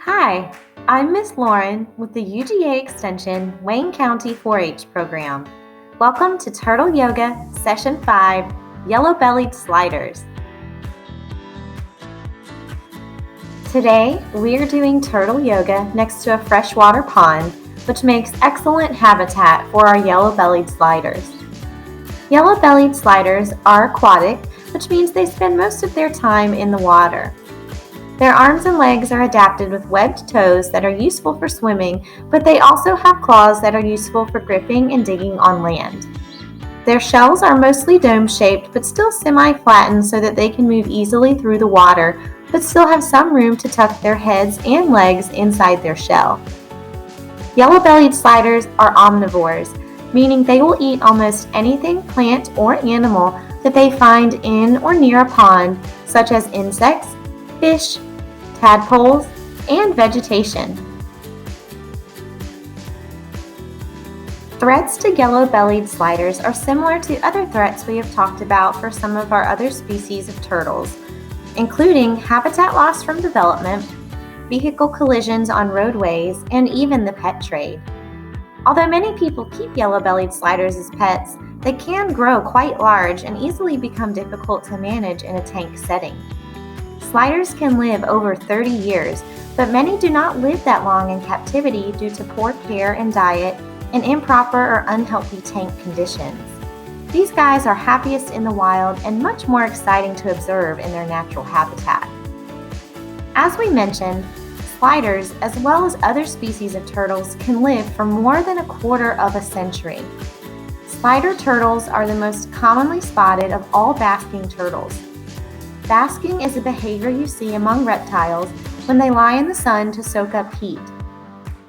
Hi, I'm Miss Lauren with the UGA Extension Wayne County 4-H program. Welcome to Turtle Yoga Session 5, Yellow-Bellied Sliders. Today, we're doing turtle yoga next to a freshwater pond, which makes excellent habitat for our yellow-bellied sliders. Yellow-bellied sliders are aquatic, which means they spend most of their time in the water. Their arms and legs are adapted with webbed toes that are useful for swimming, but they also have claws that are useful for gripping and digging on land. Their shells are mostly dome-shaped but still semi-flattened so that they can move easily through the water, but still have some room to tuck their heads and legs inside their shell. Yellow-bellied sliders are omnivores, meaning they will eat almost anything plant or animal that they find in or near a pond, such as insects, fish, tadpoles, and vegetation. Threats to yellow-bellied sliders are similar to other threats we have talked about for some of our other species of turtles, including habitat loss from development, vehicle collisions on roadways, and even the pet trade. Although many people keep yellow-bellied sliders as pets, they can grow quite large and easily become difficult to manage in a tank setting. Sliders can live over 30 years, but many do not live that long in captivity due to poor care and diet and improper or unhealthy tank conditions. These guys are happiest in the wild and much more exciting to observe in their natural habitat. As we mentioned, sliders, as well as other species of turtles, can live for more than a quarter of a century. Slider turtles are the most commonly spotted of all basking turtles. Basking is a behavior you see among reptiles when they lie in the sun to soak up heat.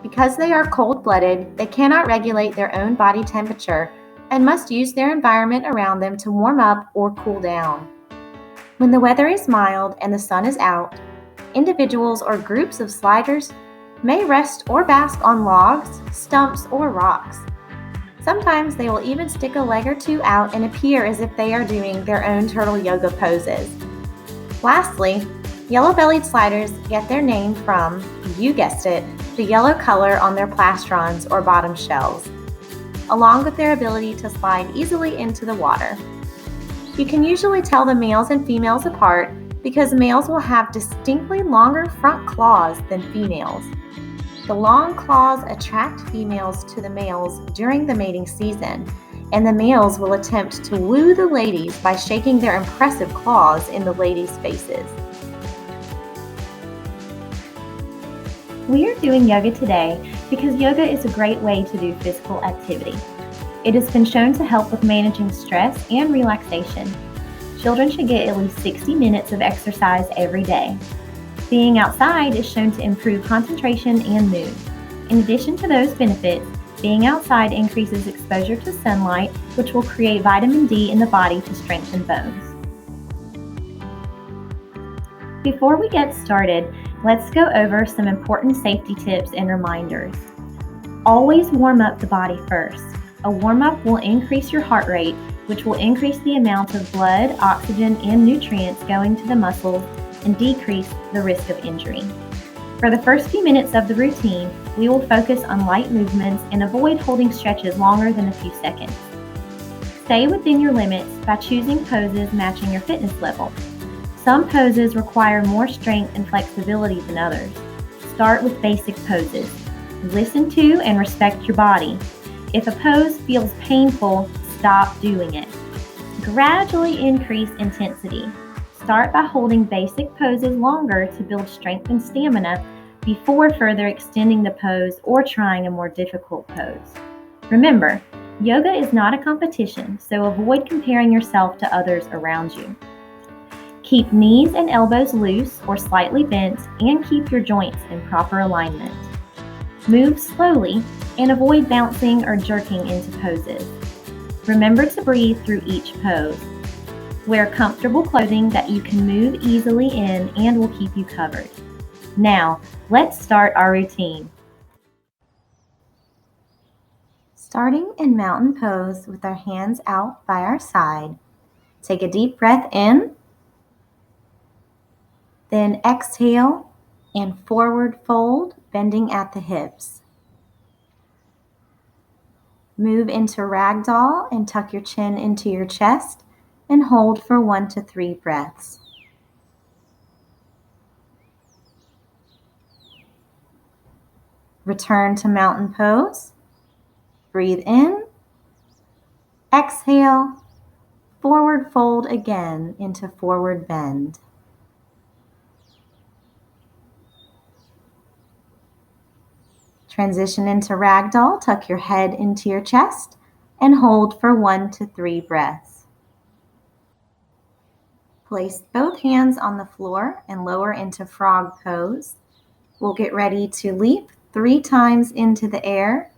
Because they are cold-blooded, they cannot regulate their own body temperature and must use their environment around them to warm up or cool down. When the weather is mild and the sun is out, individuals or groups of sliders may rest or bask on logs, stumps, or rocks. Sometimes they will even stick a leg or two out and appear as if they are doing their own turtle yoga poses. Lastly, yellow-bellied sliders get their name from, you guessed it, the yellow color on their plastrons or bottom shells, along with their ability to slide easily into the water. You can usually tell the males and females apart because males will have distinctly longer front claws than females. The long claws attract females to the males during the mating season, and the males will attempt to woo the ladies by shaking their impressive claws in the ladies' faces. We are doing yoga today because yoga is a great way to do physical activity. It has been shown to help with managing stress and relaxation. Children should get at least 60 minutes of exercise every day. Being outside is shown to improve concentration and mood. In addition to those benefits, being outside increases exposure to sunlight, which will create vitamin D in the body to strengthen bones. Before we get started, let's go over some important safety tips and reminders. Always warm up the body first. A warm-up will increase your heart rate, which will increase the amount of blood, oxygen, and nutrients going to the muscles and decrease the risk of injury. For the first few minutes of the routine, we will focus on light movements and avoid holding stretches longer than a few seconds. Stay within your limits by choosing poses matching your fitness level. Some poses require more strength and flexibility than others. Start with basic poses. Listen to and respect your body. If a pose feels painful, stop doing it. Gradually increase intensity. Start by holding basic poses longer to build strength and stamina before further extending the pose or trying a more difficult pose. Remember, yoga is not a competition, so avoid comparing yourself to others around you. Keep knees and elbows loose or slightly bent and keep your joints in proper alignment. Move slowly and avoid bouncing or jerking into poses. Remember to breathe through each pose. Wear comfortable clothing that you can move easily in and will keep you covered. Now, let's start our routine. Starting in mountain pose with our hands out by our side, take a deep breath in, then exhale And forward fold, bending at the hips. Move into ragdoll and tuck your chin into your chest and hold for 1 to 3 breaths. Return to mountain pose. Breathe in. Exhale. Forward fold again into forward bend. Transition into ragdoll. Tuck your head into your chest and hold for 1 to 3 breaths. Place both hands on the floor and lower into frog pose. We'll get ready to leap 3 times into the air.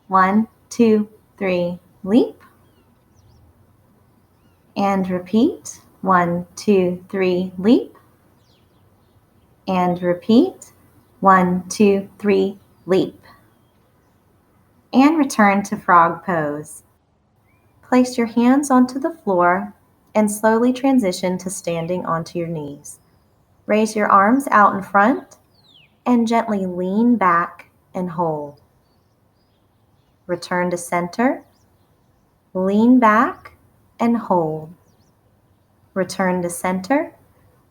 1, 2, 3, leap. And repeat. 1, 2, 3, leap. And repeat. 1, 2, 3, leap. And return to frog pose. Place your hands onto the floor and slowly transition to standing onto your knees. Raise your arms out in front and gently lean back and hold. Return to center. Lean back and hold. Return to center.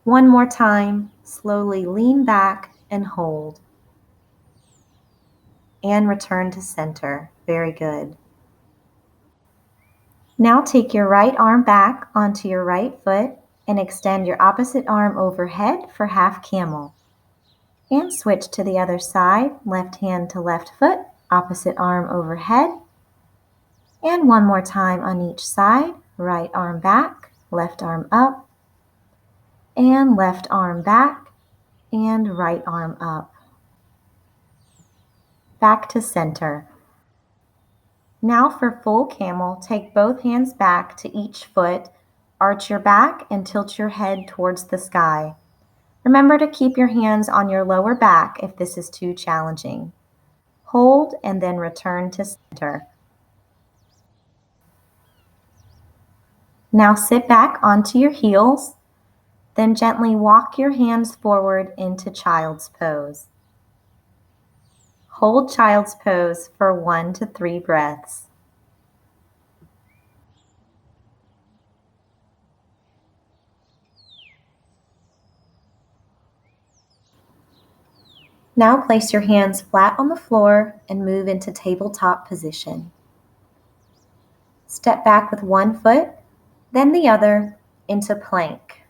One more time, slowly lean back and hold. And return to center. Very good. Now take your right arm back onto your right foot and extend your opposite arm overhead for half camel. And switch to the other side, left hand to left foot, opposite arm overhead. And one more time on each side, right arm back, left arm up, and left arm back, and right arm up. Back to center. Now for full camel, take both hands back to each foot, arch your back, and tilt your head towards the sky. Remember to keep your hands on your lower back if this is too challenging. Hold and then return to center. Now sit back onto your heels, then gently walk your hands forward into child's pose. Hold child's pose for 1 to 3 breaths. Now place your hands flat on the floor and move into tabletop position. Step back with one foot, then the other into plank.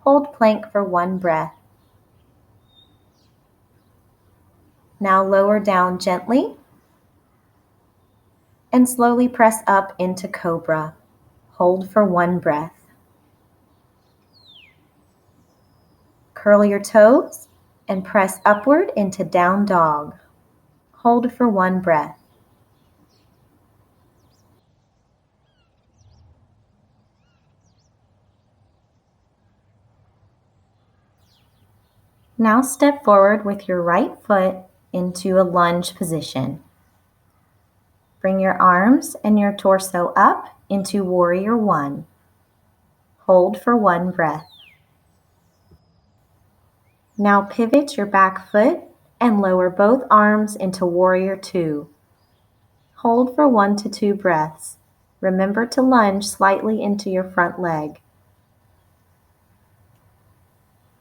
Hold plank for 1 breath. Now lower down gently and slowly press up into cobra. Hold for 1 breath. Curl your toes and press upward into down dog. Hold for 1 breath. Now step forward with your right foot into a lunge position. Bring your arms and your torso up into warrior 1. Hold for 1 breath. Now pivot your back foot and lower both arms into warrior 2. Hold for 1 to 2 breaths. Remember to lunge slightly into your front leg.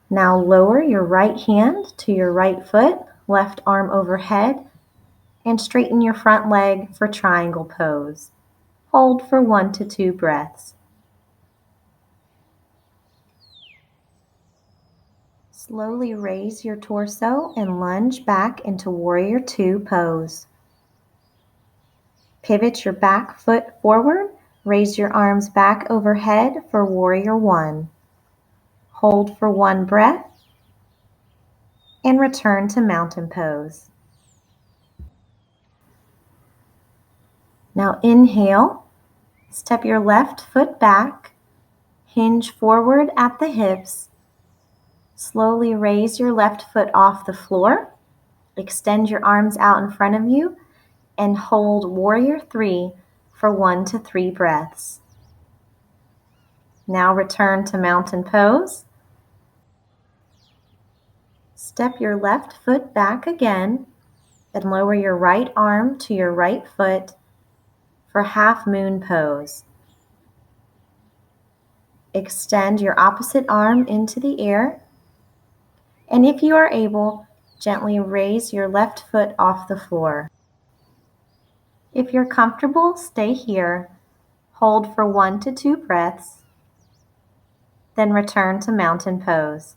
Now lower your right hand to your right foot, left arm overhead, and straighten your front leg for triangle pose. Hold for 1 to 2 breaths. Slowly raise your torso and lunge back into warrior 2 pose. Pivot your back foot forward, raise your arms back overhead for warrior 1. Hold for 1 breath and return to mountain pose. Now inhale, step your left foot back, hinge forward at the hips, slowly raise your left foot off the floor, extend your arms out in front of you, and hold warrior 3 for 1 to 3 breaths. Now return to mountain pose. Step your left foot back again and lower your right arm to your right foot for half moon pose. Extend your opposite arm into the air, and if you are able, gently raise your left foot off the floor. If you're comfortable, stay here. Hold for 1 to 2 breaths, then return to mountain pose.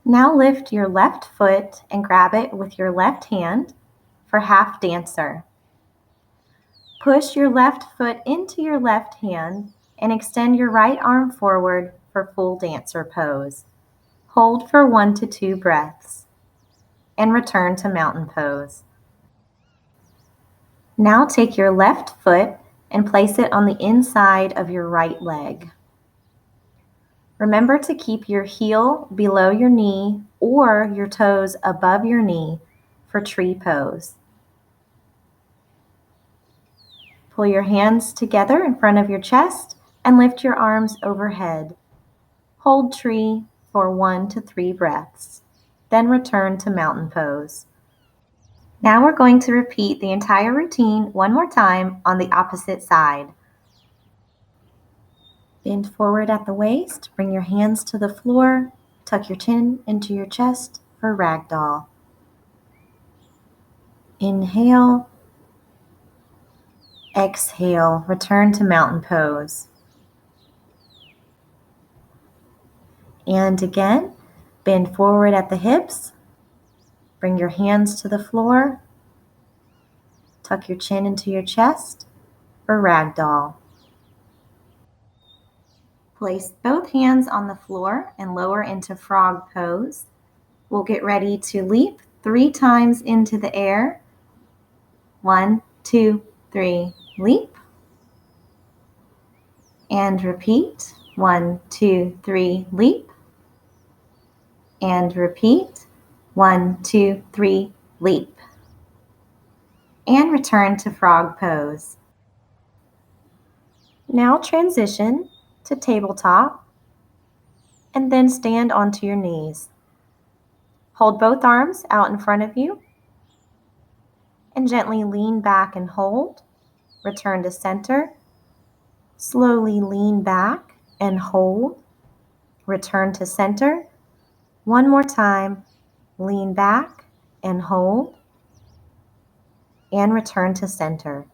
Now lift your left foot and grab it with your left hand for half dancer. Push your left foot into your left hand and extend your right arm forward for full dancer pose. Hold for 1 to 2 breaths and return to mountain pose. Now take your left foot and place it on the inside of your right leg. Remember to keep your heel below your knee or your toes above your knee for tree pose. Pull your hands together in front of your chest and lift your arms overhead. Hold tree for 1 to 3 breaths, then return to mountain pose. Now we're going to repeat the entire routine one more time on the opposite side. Bend forward at the waist, bring your hands to the floor, tuck your chin into your chest for ragdoll. Inhale, exhale, return to mountain pose. And again, bend forward at the hips, bring your hands to the floor, tuck your chin into your chest for ragdoll. Place both hands on the floor and lower into frog pose. We'll get ready to leap 3 times into the air. 1, 2, 3, leap. And repeat. 1, 2, 3, leap. And repeat. 1, 2, 3, leap. And return to frog pose. Now transition to tabletop and then stand onto your knees. Hold both arms out in front of you and gently lean back and hold. Return to center. Slowly lean back and hold. Return to center. One more time. Lean back and hold. And return to center.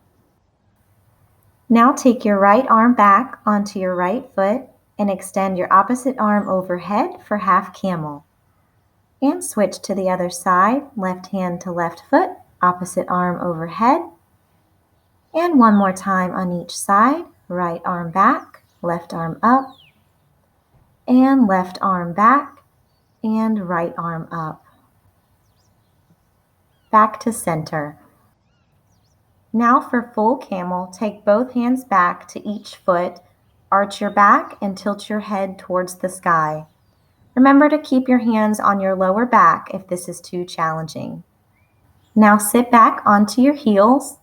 Now take your right arm back onto your right foot and extend your opposite arm overhead for half camel. And switch to the other side, left hand to left foot, opposite arm overhead. And one more time on each side, right arm back, left arm up, and left arm back, and right arm up. Back to center. Now for full camel, take both hands back to each foot, arch your back and tilt your head towards the sky. Remember to keep your hands on your lower back if this is too challenging. Now sit back onto your heels,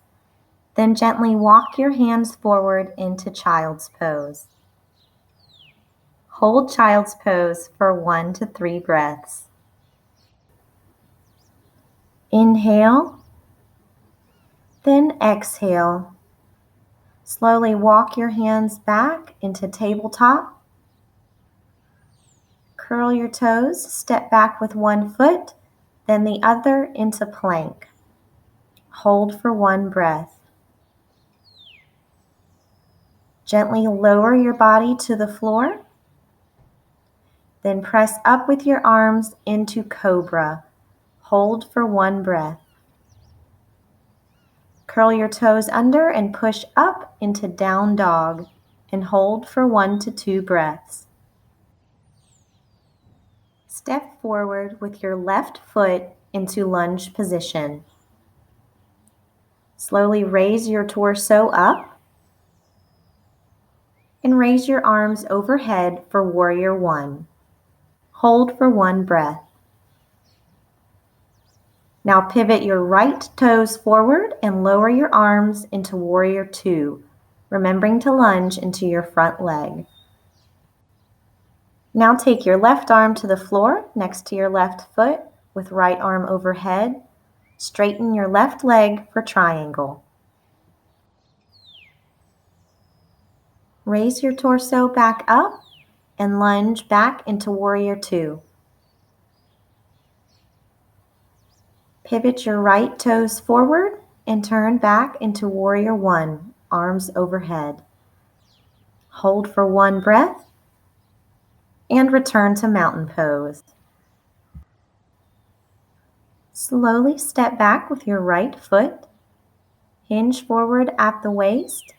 then gently walk your hands forward into child's pose. Hold child's pose for 1 to 3 breaths. Inhale. Then exhale. Slowly walk your hands back into tabletop. Curl your toes, step back with one foot, then the other into plank. Hold for 1 breath. Gently lower your body to the floor. Then press up with your arms into cobra. Hold for 1 breath. Curl your toes under and push up into down dog and hold for 1 to 2 breaths. Step forward with your left foot into lunge position. Slowly raise your torso up and raise your arms overhead for warrior 1. Hold for 1 breath. Now pivot your right toes forward and lower your arms into warrior 2. remembering to lunge into your front leg. Now take your left arm to the floor next to your left foot with right arm overhead. Straighten your left leg for triangle. Raise your torso back up and lunge back into Warrior Two. Pivot your right toes forward and turn back into Warrior One, arms overhead. Hold for 1 breath and return to mountain pose. Slowly step back with your right foot. Hinge forward at the waist.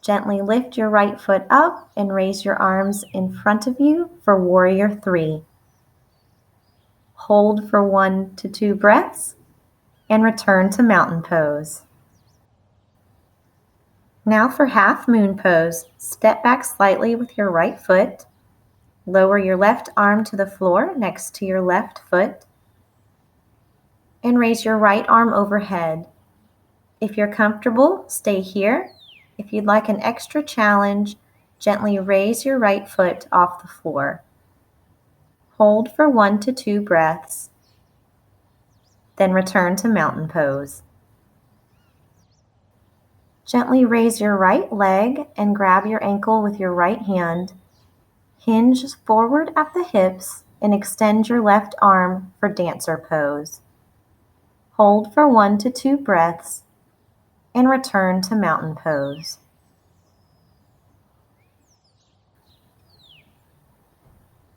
Gently lift your right foot up and raise your arms in front of you for Warrior Three. Hold for 1 to 2 breaths and return to mountain pose. Now for half moon pose, step back slightly with your right foot. Lower your left arm to the floor next to your left foot and raise your right arm overhead. If you're comfortable, stay here. If you'd like an extra challenge, gently raise your right foot off the floor. Hold for 1 to 2 breaths, then return to mountain pose. Gently raise your right leg and grab your ankle with your right hand. Hinge forward at the hips and extend your left arm for dancer pose. Hold for 1 to 2 breaths and return to mountain pose.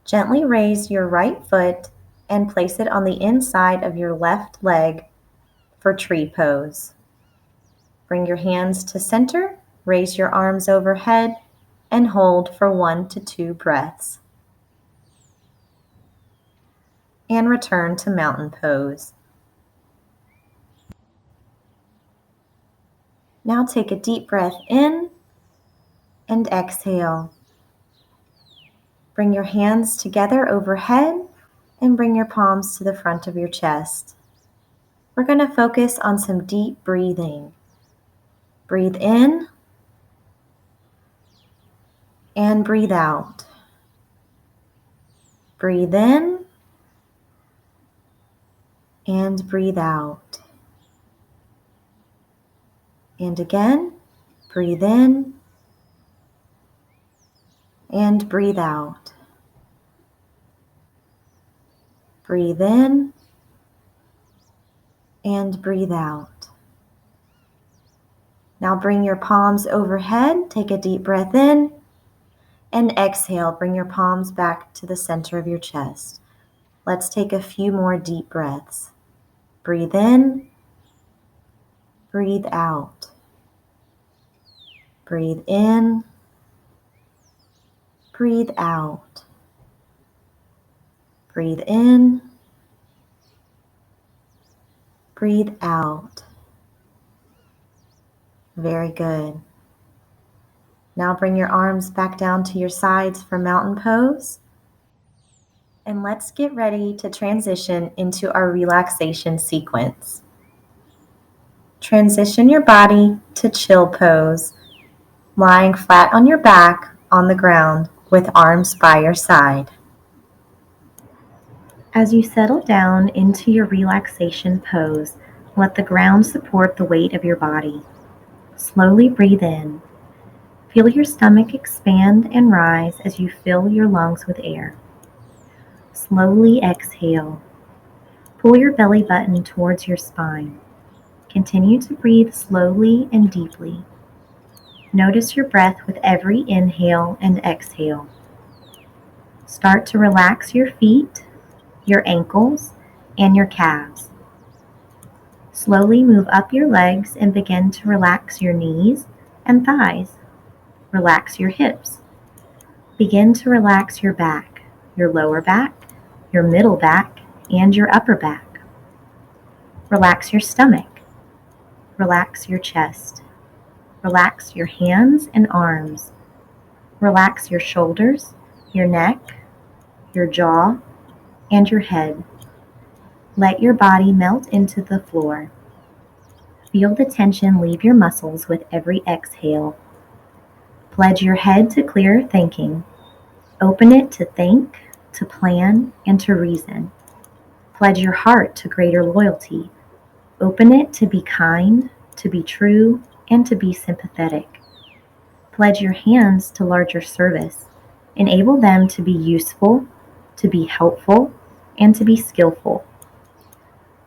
Gently raise your right foot and place it on the inside of your left leg for tree pose. Bring your hands to center, raise your arms overhead, and hold for 1 to 2 breaths. And return to mountain pose. Now take a deep breath in and exhale. Bring your hands together overhead and bring your palms to the front of your chest. We're going to focus on some deep breathing. Breathe in and breathe out. Breathe in and breathe out. And again, breathe in and breathe out. Breathe in and breathe out. Now bring your palms overhead, take a deep breath in, and exhale, bring your palms back to the center of your chest. Let's take a few more deep breaths. Breathe in, breathe out. Breathe in, breathe out. Breathe in, breathe out. Very good. Now bring your arms back down to your sides for mountain pose. And let's get ready to transition into our relaxation sequence. Transition your body to chill pose, lying flat on your back on the ground with arms by your side. As you settle down into your relaxation pose, let the ground support the weight of your body. Slowly breathe in. Feel your stomach expand and rise as you fill your lungs with air. Slowly exhale. Pull your belly button towards your spine. Continue to breathe slowly and deeply. Notice your breath with every inhale and exhale. Start to relax your feet, your ankles, and your calves. Slowly move up your legs and begin to relax your knees and thighs. Relax your hips. Begin to relax your back, your lower back, your middle back, and your upper back. Relax your stomach. Relax your chest. Relax your hands and arms. Relax your shoulders, your neck, your jaw, and your head. Let your body melt into the floor. Feel the tension leave your muscles with every exhale. Pledge your head to clearer thinking. Open it to think, to plan, and to reason. Pledge your heart to greater loyalty. Open it to be kind, to be true, and to be sympathetic. Pledge your hands to larger service. Enable them to be useful, to be helpful, and to be skillful.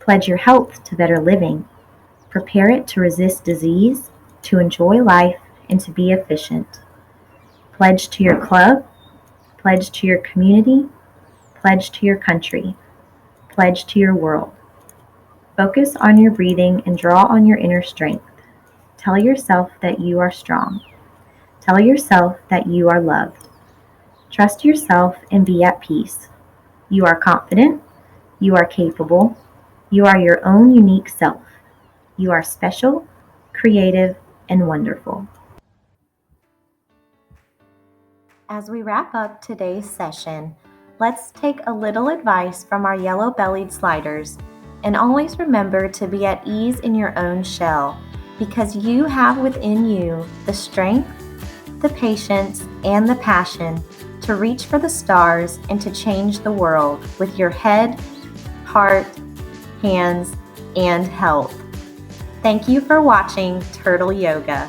Pledge your health to better living. Prepare it to resist disease, to enjoy life, and to be efficient. Pledge to your club. Pledge to your community. Pledge to your country. Pledge to your world. Focus on your breathing and draw on your inner strength. Tell yourself that you are strong. Tell yourself that you are loved. Trust yourself and be at peace. You are confident. You are capable. You are your own unique self. You are special, creative, and wonderful. As we wrap up today's session, let's take a little advice from our yellow-bellied sliders, and always remember to be at ease in your own shell, because you have within you the strength, the patience, and the passion to reach for the stars and to change the world with your head, heart, hands, and health. Thank you for watching Turtle Yoga.